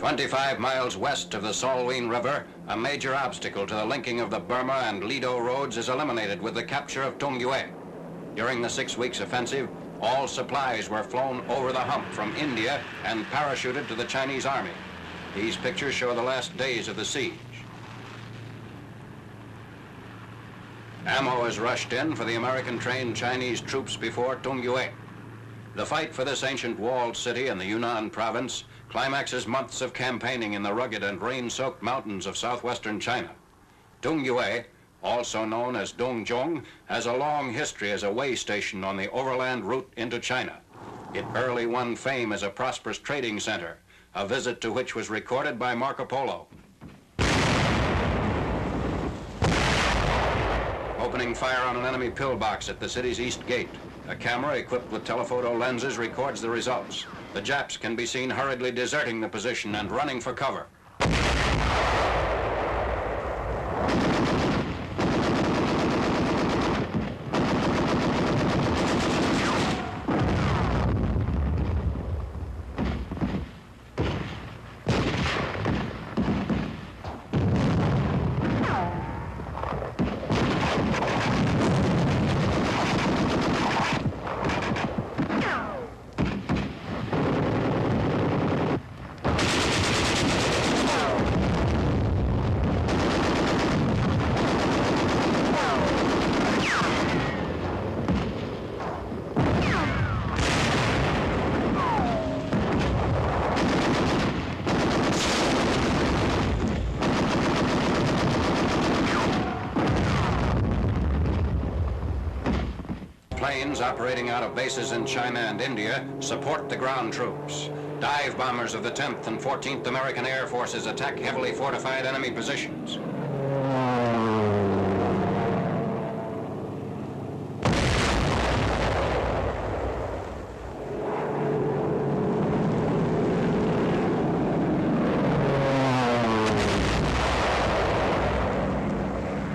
25 miles west of the Salween River, a major obstacle to the linking of the Burma and Lido roads is eliminated with the capture of Tungyue. During the 6 weeks offensive, all supplies were flown over the hump from India and parachuted to the Chinese army. These pictures show the last days of the siege. Ammo is rushed in for the American-trained Chinese troops before Tungyue. The fight for this ancient walled city in the Yunnan province climaxes months of campaigning in the rugged and rain-soaked mountains of southwestern China. Tungyue, also known as Dongzhong, has a long history as a way station on the overland route into China. It early won fame as a prosperous trading center, a visit to which was recorded by Marco Polo. Opening fire on an enemy pillbox at the city's east gate. A camera equipped with telephoto lenses records the results. The Japs can be seen hurriedly deserting the position and running for cover. Planes operating out of bases in China and India support the ground troops. Dive bombers of the 10th and 14th American Air Forces attack heavily fortified enemy positions.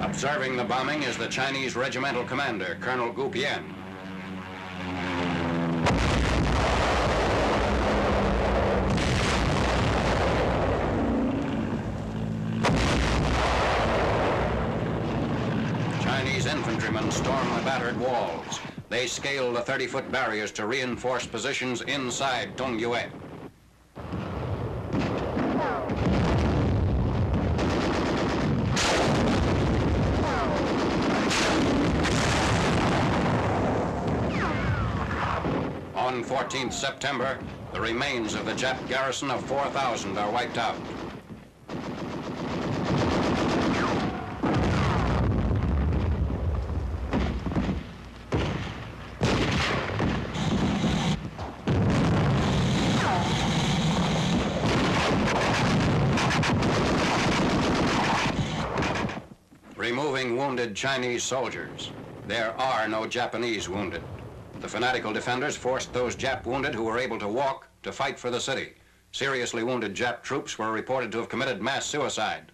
Observing the bombing is the Chinese regimental commander, Colonel Gu Pian. Chinese infantrymen storm the battered walls. They scale the 30-foot barriers to reinforce positions inside Tungyue. On 14th September, the remains of the Jap garrison of 4,000 are wiped out. Removing wounded Chinese soldiers. There are no Japanese wounded. The fanatical defenders forced those Jap wounded who were able to walk to fight for the city. Seriously wounded Jap troops were reported to have committed mass suicide.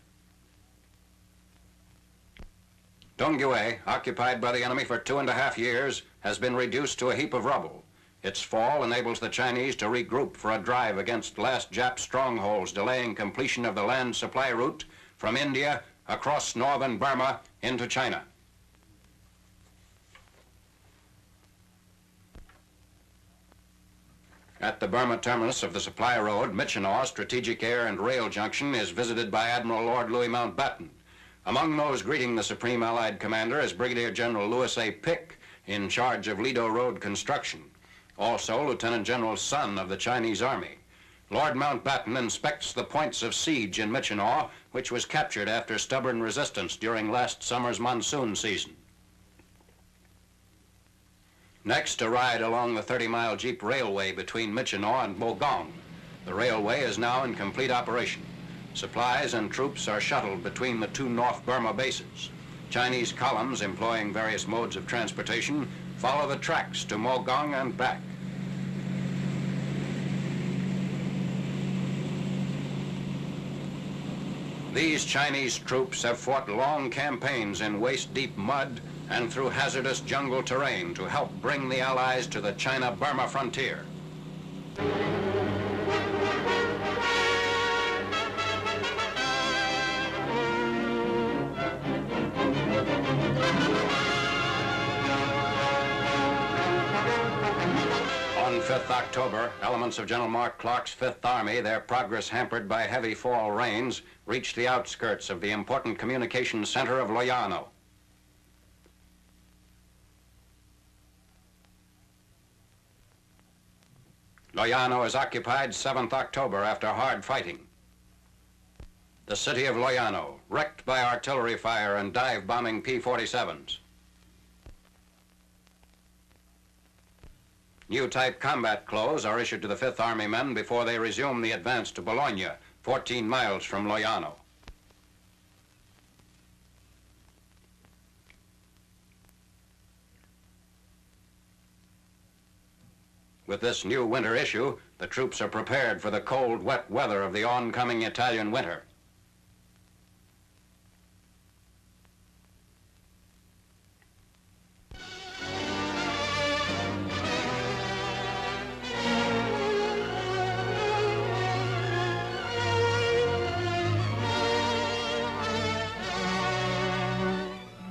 Tungyue, occupied by the enemy for 2.5 years, has been reduced to a heap of rubble. Its fall enables the Chinese to regroup for a drive against last Jap strongholds, delaying completion of the land supply route from India across northern Burma into China. At the Burma terminus of the supply road, Michinaw Strategic Air and Rail Junction is visited by Admiral Lord Louis Mountbatten. Among those greeting the Supreme Allied Commander is Brigadier General Louis A. Pick, in charge of Lido Road construction. Also, Lieutenant General Sun of the Chinese Army. Lord Mountbatten inspects the points of siege in Michinaw, which was captured after stubborn resistance during last summer's monsoon season. Next, a ride along the 30-mile Jeep Railway between Michinaw and Mogong. The railway is now in complete operation. Supplies and troops are shuttled between the two North Burma bases. Chinese columns, employing various modes of transportation, follow the tracks to Mogong and back. These Chinese troops have fought long campaigns in waist-deep mud and through hazardous jungle terrain to help bring the Allies to the China-Burma frontier. October, elements of General Mark Clark's Fifth Army, their progress hampered by heavy fall rains, reached the outskirts of the important communications center of Loyano. Loyano is occupied 7th October after hard fighting. The city of Loyano, wrecked by artillery fire and dive-bombing P-47s. New type combat clothes are issued to the Fifth Army men before they resume the advance to Bologna, 14 miles from Loyano. With this new winter issue, the troops are prepared for the cold, wet weather of the oncoming Italian winter.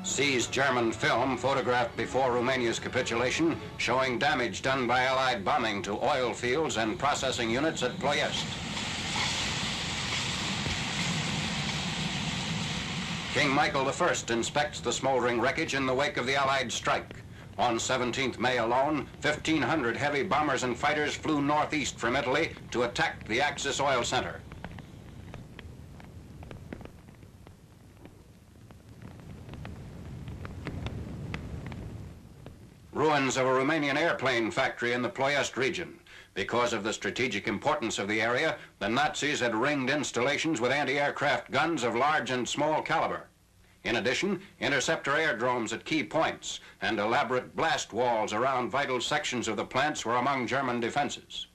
Seized German film photographed before Romania's capitulation showing damage done by Allied bombing to oil fields and processing units at Ploiest. King Michael I inspects the smoldering wreckage in the wake of the Allied strike. On 17th May alone, 1,500 heavy bombers and fighters flew northeast from Italy to attack the Axis oil center. Ruins of a Romanian airplane factory in the Ploiest region. Because of the strategic importance of the area, the Nazis had ringed installations with anti-aircraft guns of large and small caliber. In addition, interceptor aerodromes at key points and elaborate blast walls around vital sections of the plants were among German defenses.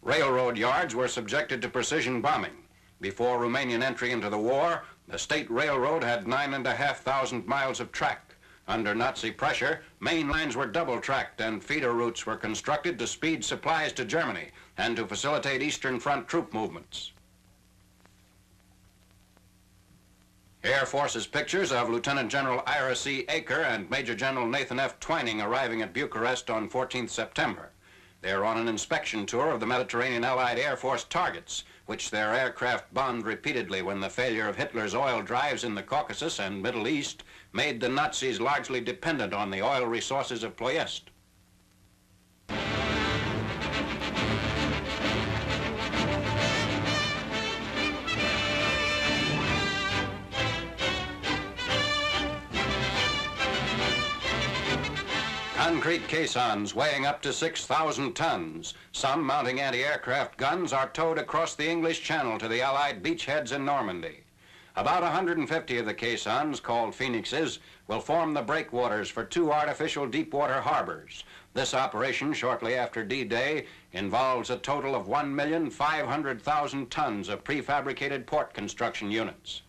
Railroad yards were subjected to precision bombing. Before Romanian entry into the war, the state railroad had 9,500 miles of track. Under Nazi pressure, main lines were double-tracked and feeder routes were constructed to speed supplies to Germany and to facilitate Eastern Front troop movements. Air Force's pictures of Lieutenant General Ira C. Aker and Major General Nathan F. Twining arriving at Bucharest on 14th September. They're on an inspection tour of the Mediterranean Allied Air Force targets, which their aircraft bombed repeatedly when the failure of Hitler's oil drives in the Caucasus and Middle East made the Nazis largely dependent on the oil resources of Ploiest. Concrete caissons weighing up to 6,000 tons, some mounting anti-aircraft guns, are towed across the English Channel to the Allied beachheads in Normandy. About 150 of the caissons, called Phoenixes, will form the breakwaters for 2 artificial deepwater harbors. This operation, shortly after D-Day, involves a total of 1,500,000 tons of prefabricated port construction units.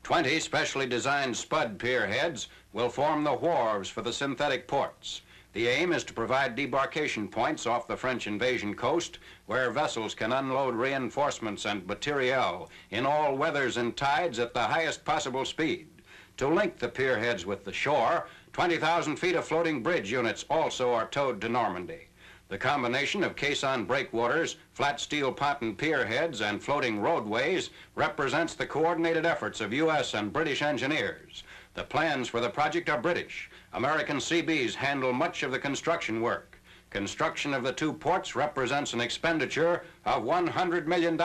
20 specially designed Spud pier heads will form the wharves for the synthetic ports. The aim is to provide debarkation points off the French invasion coast where vessels can unload reinforcements and materiel in all weathers and tides at the highest possible speed. To link the pier heads with the shore, 20,000 feet of floating bridge units also are towed to Normandy. The combination of caisson breakwaters, flat steel ponton pier heads, and floating roadways represents the coordinated efforts of U.S. and British engineers. The plans for the project are British. American CBs handle much of the construction work. Construction of the 2 ports represents an expenditure of $100 million.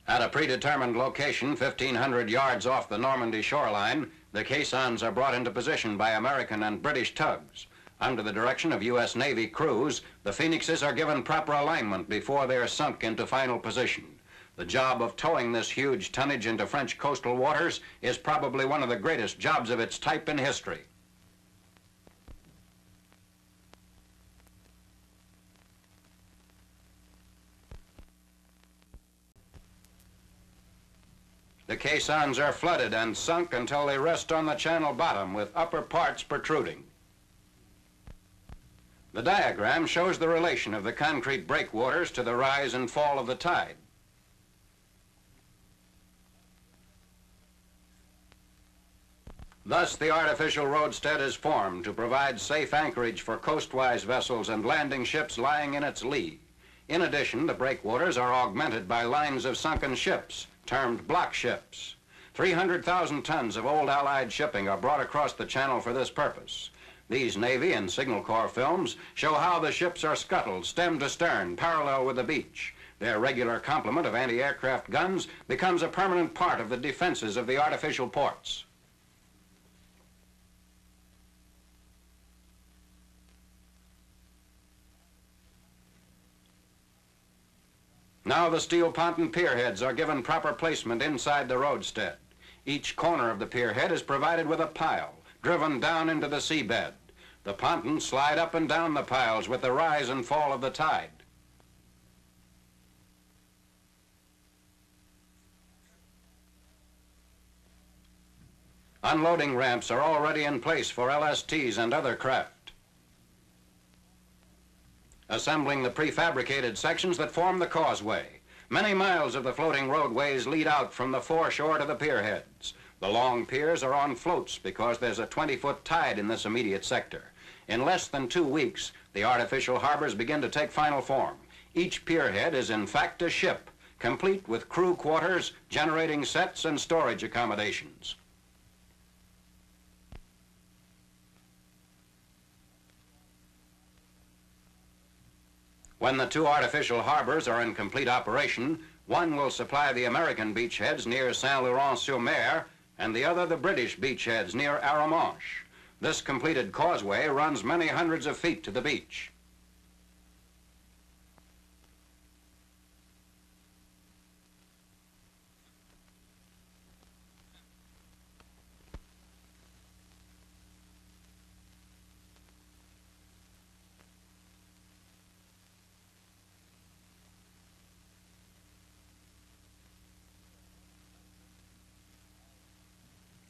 At a predetermined location 1,500 yards off the Normandy shoreline, the caissons are brought into position by American and British tugs. Under the direction of U.S. Navy crews, the Phoenixes are given proper alignment before they are sunk into final position. The job of towing this huge tonnage into French coastal waters is probably one of the greatest jobs of its type in history. The caissons are flooded and sunk until they rest on the channel bottom with upper parts protruding. The diagram shows the relation of the concrete breakwaters to the rise and fall of the tide. Thus, the artificial roadstead is formed to provide safe anchorage for coastwise vessels and landing ships lying in its lee. In addition, the breakwaters are augmented by lines of sunken ships, termed block ships. 300,000 tons of old Allied shipping are brought across the channel for this purpose. These Navy and Signal Corps films show how the ships are scuttled stem to stern, parallel with the beach. Their regular complement of anti-aircraft guns becomes a permanent part of the defenses of the artificial ports. Now the steel ponton pierheads are given proper placement inside the roadstead. Each corner of the pierhead is provided with a pile, driven down into the seabed. The pontons slide up and down the piles with the rise and fall of the tide. Unloading ramps are already in place for LSTs and other craft, assembling the prefabricated sections that form the causeway. Many miles of the floating roadways lead out from the foreshore to the pierheads. The long piers are on floats because there's a 20-foot tide in this immediate sector. In less than 2 weeks, the artificial harbors begin to take final form. Each pierhead is in fact a ship, complete with crew quarters, generating sets, and storage accommodations. When the two artificial harbors are in complete operation, one will supply the American beachheads near Saint-Laurent-sur-Mer and the other the British beachheads near Arromanches. This completed causeway runs many hundreds of feet to the beach.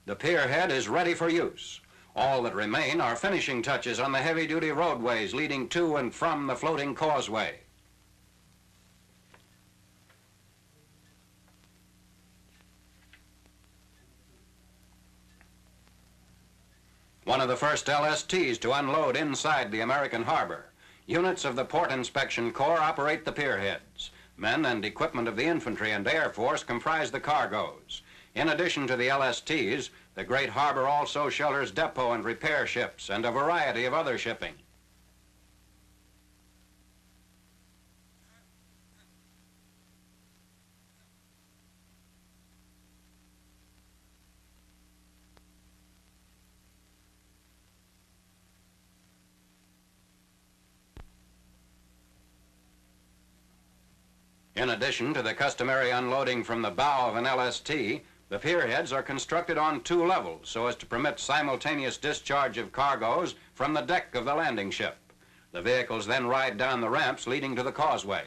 The pierhead is ready for use. All that remain are finishing touches on the heavy-duty roadways leading to and from the floating causeway. One of the first LSTs to unload inside the American harbor. Units of the Port Inspection Corps operate the pierheads. Men and equipment of the infantry and Air Force comprise the cargoes. In addition to the LSTs, the Great Harbor also shelters depot and repair ships and a variety of other shipping. In addition to the customary unloading from the bow of an LST, the pierheads are constructed on 2 levels so as to permit simultaneous discharge of cargoes from the deck of the landing ship. The vehicles then ride down the ramps leading to the causeway.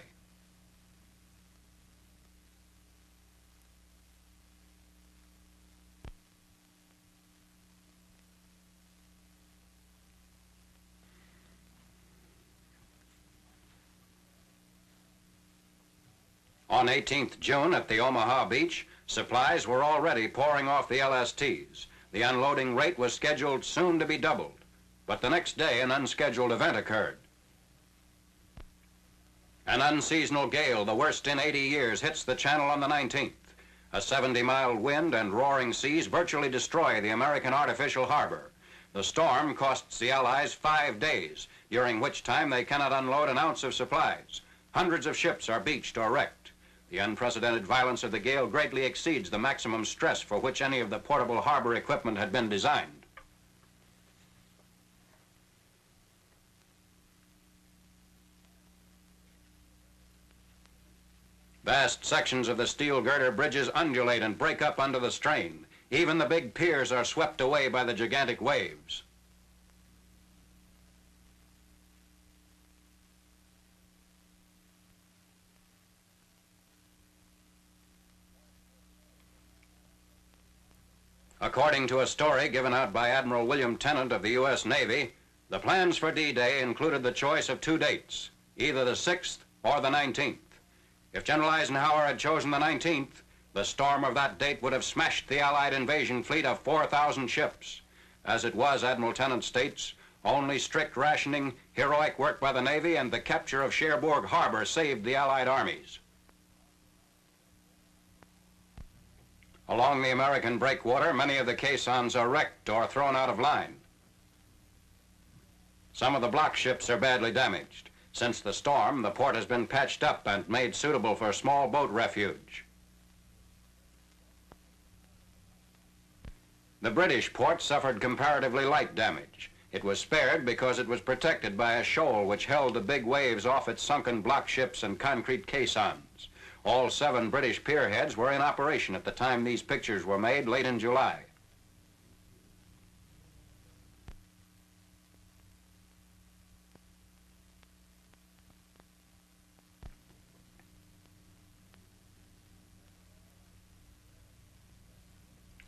On 18th June at the Omaha beach, supplies were already pouring off the LSTs. The unloading rate was scheduled soon to be doubled, but the next day an unscheduled event occurred. An unseasonal gale, the worst in 80 years, hits the channel on the 19th. A 70-mile wind and roaring seas virtually destroy the American artificial harbor. The storm costs the Allies 5 days, during which time they cannot unload an ounce of supplies. Hundreds of ships are beached or wrecked. The unprecedented violence of the gale greatly exceeds the maximum stress for which any of the portable harbor equipment had been designed. Vast sections of the steel girder bridges undulate and break up under the strain. Even the big piers are swept away by the gigantic waves. According to a story given out by Admiral William Tennant of the U.S. Navy, The plans for D-Day included the choice of two dates, either the 6th or the 19th. If General Eisenhower had chosen the 19th, the storm of that date would have smashed the Allied invasion fleet of 4,000 ships. As it was, Admiral Tennant states, only strict rationing, heroic work by the Navy, and the capture of Cherbourg Harbor saved the Allied armies. Along the American breakwater, many of the caissons are wrecked or thrown out of line. Some of the block ships are badly damaged. Since the storm, the port has been patched up and made suitable for small boat refuge. The British port suffered comparatively light damage. It was spared because it was protected by a shoal which held the big waves off its sunken block ships and concrete caissons. All 7 British pierheads were in operation at the time these pictures were made late in July.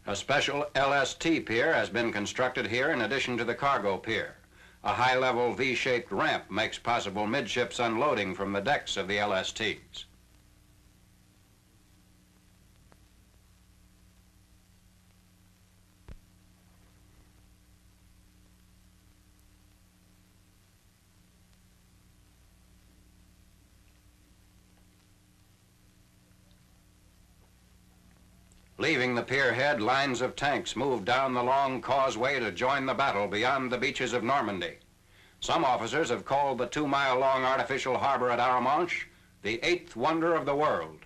A special LST pier has been constructed here in addition to the cargo pier. A high-level V-shaped ramp makes possible midships unloading from the decks of the LSTs. Leaving the pierhead, lines of tanks moved down the long causeway to join the battle beyond the beaches of Normandy. Some officers have called the 2-mile-long artificial harbor at Arromanches the 8th wonder of the world.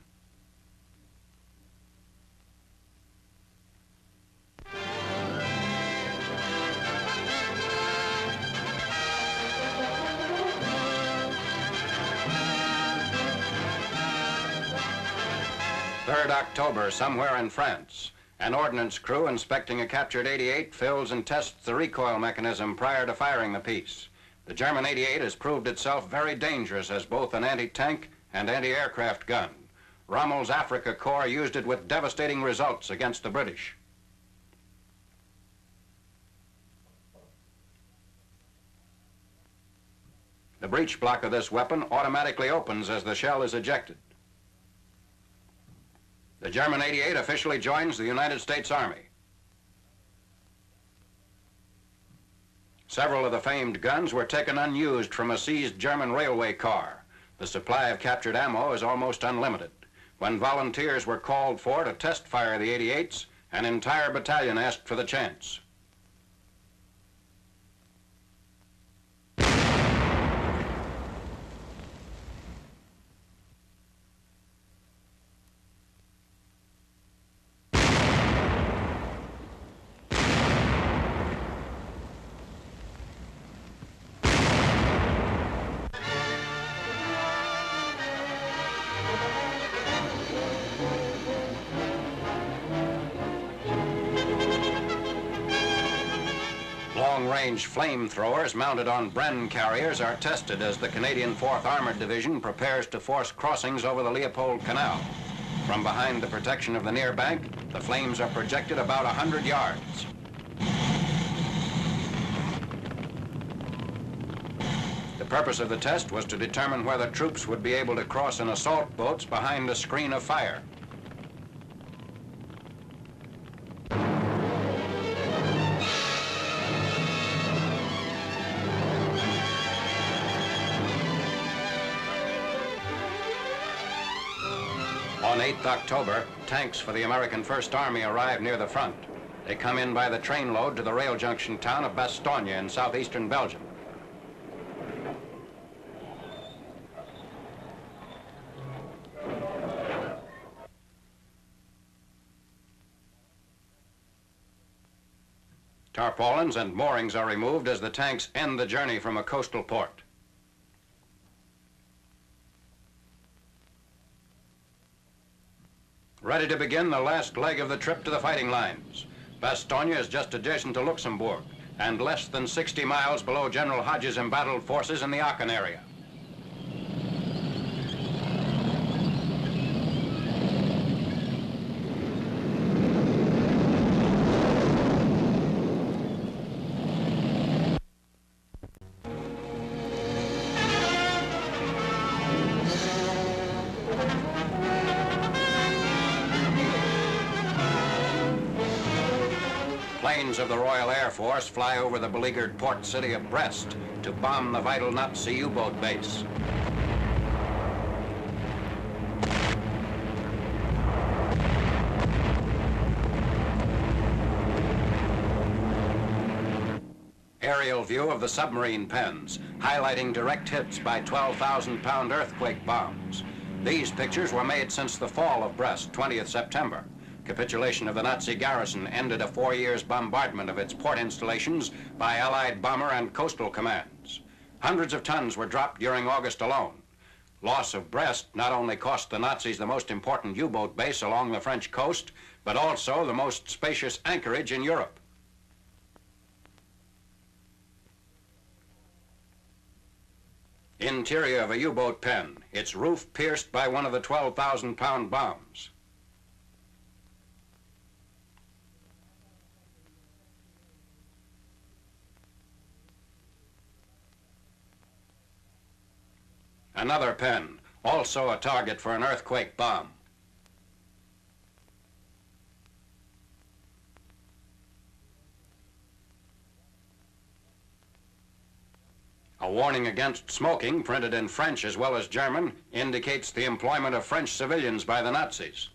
October, somewhere in France, an ordnance crew inspecting a captured 88 fills and tests the recoil mechanism prior to firing the piece. The German 88 has proved itself very dangerous as both an anti-tank and anti-aircraft gun. Rommel's Africa Corps used it with devastating results against the British. The breech block of this weapon automatically opens as the shell is ejected. The German 88 officially joins the United States Army. Several of the famed guns were taken unused from a seized German railway car. The supply of captured ammo is almost unlimited. When volunteers were called for to test fire the 88s, an entire battalion asked for the chance. Long-range flamethrowers mounted on Bren carriers are tested as the Canadian 4th Armored Division prepares to force crossings over the Leopold Canal. From behind the protection of the near bank, the flames are projected about 100 yards. The purpose of the test was to determine whether troops would be able to cross in assault boats behind a screen of fire. On 8th October, tanks for the American First Army arrive near the front. They come in by the trainload to the rail junction town of Bastogne in southeastern Belgium. Tarpaulins and moorings are removed as the tanks end the journey from a coastal port. Ready to begin the last leg of the trip to the fighting lines. Bastogne is just adjacent to Luxembourg and less than 60 miles below General Hodge's embattled forces in the Aachen area. Planes of the Royal Air Force fly over the beleaguered port city of Brest to bomb the vital Nazi U-boat base. Aerial view of the submarine pens, highlighting direct hits by 12,000-pound earthquake bombs. These pictures were made since the fall of Brest, 20th September. Capitulation of the Nazi garrison ended a 4 years bombardment of its port installations by Allied bomber and coastal commands. Hundreds of tons were dropped during August alone. Loss of Brest not only cost the Nazis the most important U-boat base along the French coast, but also the most spacious anchorage in Europe. Interior of a U-boat pen, its roof pierced by one of the 12,000-pound bombs. Another pen, also a target for an earthquake bomb. A warning against smoking, printed in French as well as German, indicates the employment of French civilians by the Nazis.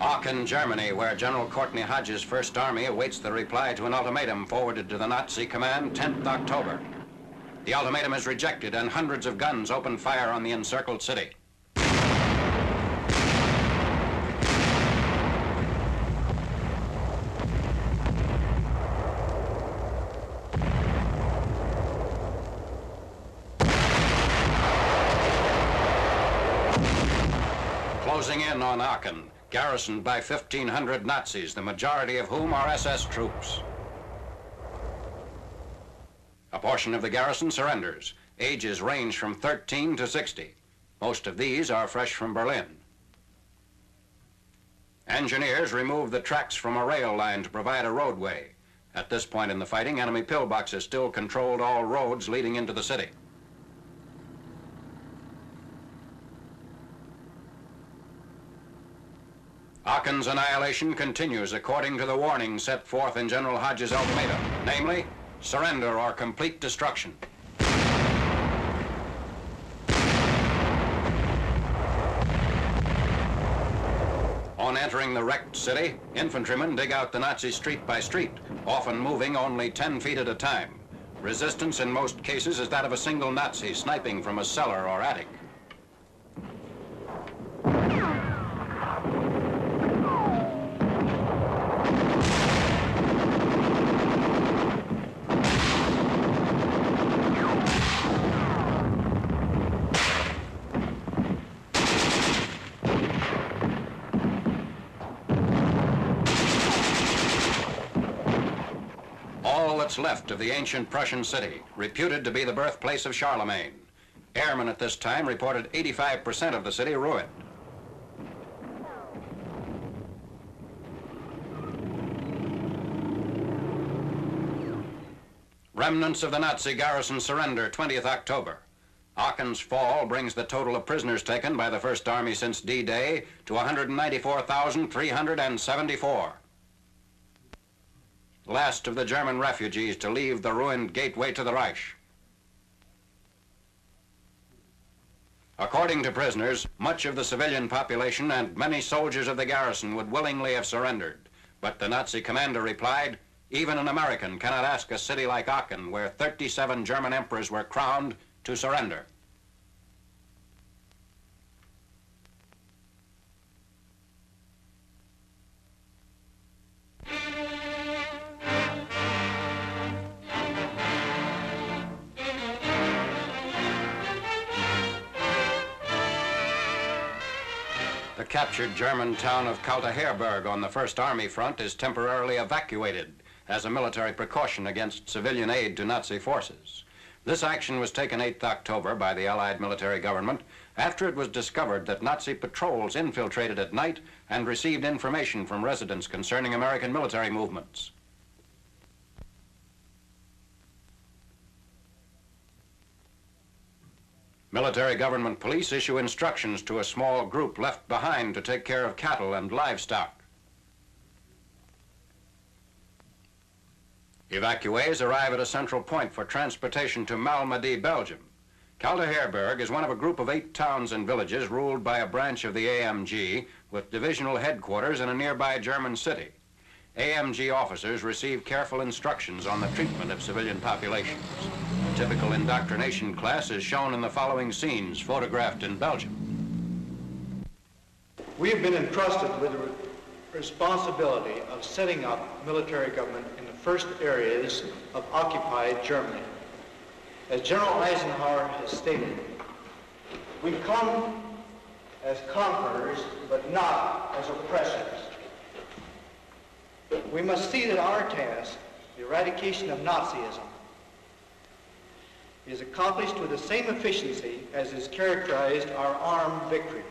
Aachen, Germany, where General Courtney Hodges' First Army awaits the reply to an ultimatum forwarded to the Nazi command 10th October. The ultimatum is rejected and hundreds of guns open fire on the encircled city. Closing in on Aachen, garrisoned by 1,500 Nazis, the majority of whom are SS troops. A portion of the garrison surrenders. Ages range from 13 to 60. Most of these are fresh from Berlin. Engineers remove the tracks from a rail line to provide a roadway. At this point in the fighting, enemy pillboxes still controlled all roads leading into the city. Aachen's annihilation continues according to the warning set forth in General Hodges' ultimatum, namely, surrender or complete destruction. On entering the wrecked city, infantrymen dig out the Nazis street by street, often moving only 10 feet at a time. Resistance in most cases is that of a single Nazi sniping from a cellar or attic. Left of the ancient Prussian city, reputed to be the birthplace of Charlemagne. Airmen at this time reported 85% of the city ruined. Remnants of the Nazi garrison surrender 20th October. Aachen's fall brings the total of prisoners taken by the First Army since D-Day to 194,374. Last of the German refugees to leave the ruined gateway to the Reich. According to prisoners, much of the civilian population and many soldiers of the garrison would willingly have surrendered, but the Nazi commander replied, even an American cannot ask a city like Aachen, where 37 German emperors were crowned, to surrender. The captured German town of Kalteherberg on the First Army front is temporarily evacuated as a military precaution against civilian aid to Nazi forces. This action was taken 8th October by the Allied military government after it was discovered that Nazi patrols infiltrated at night and received information from residents concerning American military movements. Military government police issue instructions to a small group left behind to take care of cattle and livestock. Evacuees arrive at a central point for transportation to Malmedy, Belgium. Kalteherberg is one of a group of 8 towns and villages ruled by a branch of the AMG with divisional headquarters in a nearby German city. AMG officers receive careful instructions on the treatment of civilian populations. A typical indoctrination class is shown in the following scenes photographed in Belgium. We have been entrusted with the responsibility of setting up military government in the first areas of occupied Germany. As General Eisenhower has stated, we come as conquerors, but not as oppressors. We must see that our task, the eradication of Nazism, is accomplished with the same efficiency as has characterized our armed victories.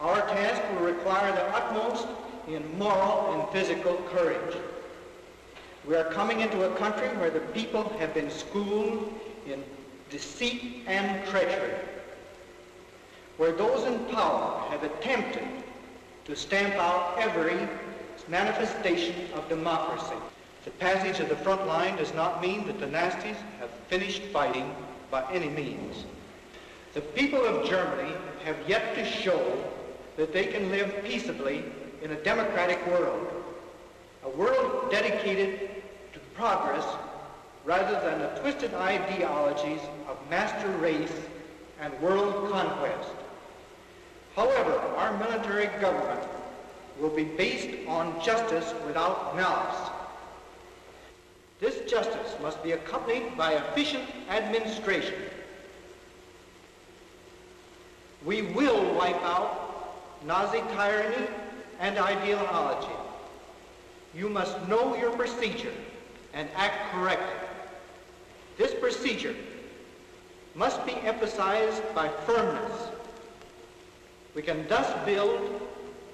Our task will require the utmost in moral and physical courage. We are coming into a country where the people have been schooled in deceit and treachery, where those in power have attempted to stamp out every manifestation of democracy. The passage of the front line does not mean that the Nazis have finished fighting by any means. The people of Germany have yet to show that they can live peaceably in a democratic world, a world dedicated to progress rather than the twisted ideologies of master race and world conquest. However, our military government will be based on justice without malice. This justice must be accompanied by efficient administration. We will wipe out Nazi tyranny and ideology. You must know your procedure and act correctly. This procedure must be emphasized by firmness. We can thus build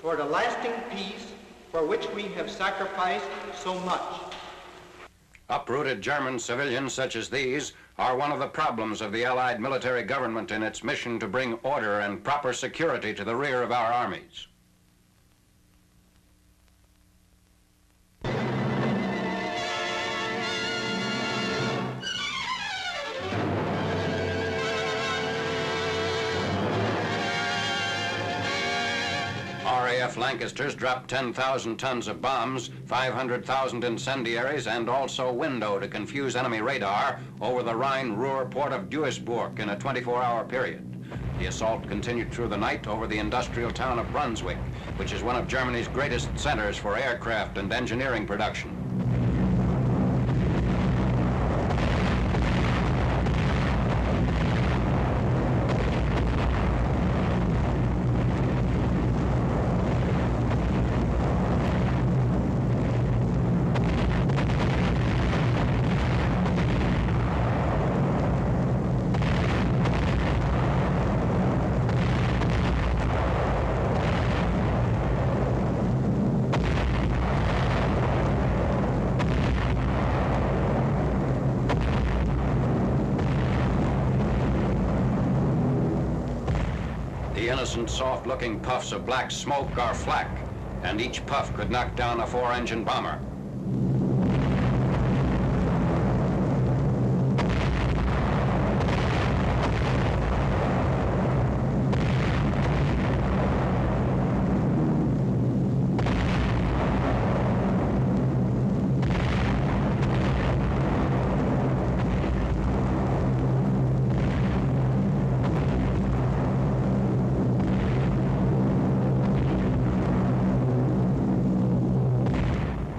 toward a lasting peace for which we have sacrificed so much. Uprooted German civilians such as these are one of the problems of the Allied military government in its mission to bring order and proper security to the rear of our armies. RAF Lancasters dropped 10,000 tons of bombs, 500,000 incendiaries, and also window to confuse enemy radar over the Rhine-Ruhr port of Duisburg in a 24-hour period. The assault continued through the night over the industrial town of Brunswick, which is one of Germany's greatest centers for aircraft and engineering production. The innocent, soft-looking puffs of black smoke are flak, and each puff could knock down a 4-engine bomber.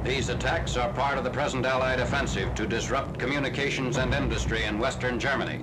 These attacks are part of the present Allied offensive to disrupt communications and industry in Western Germany.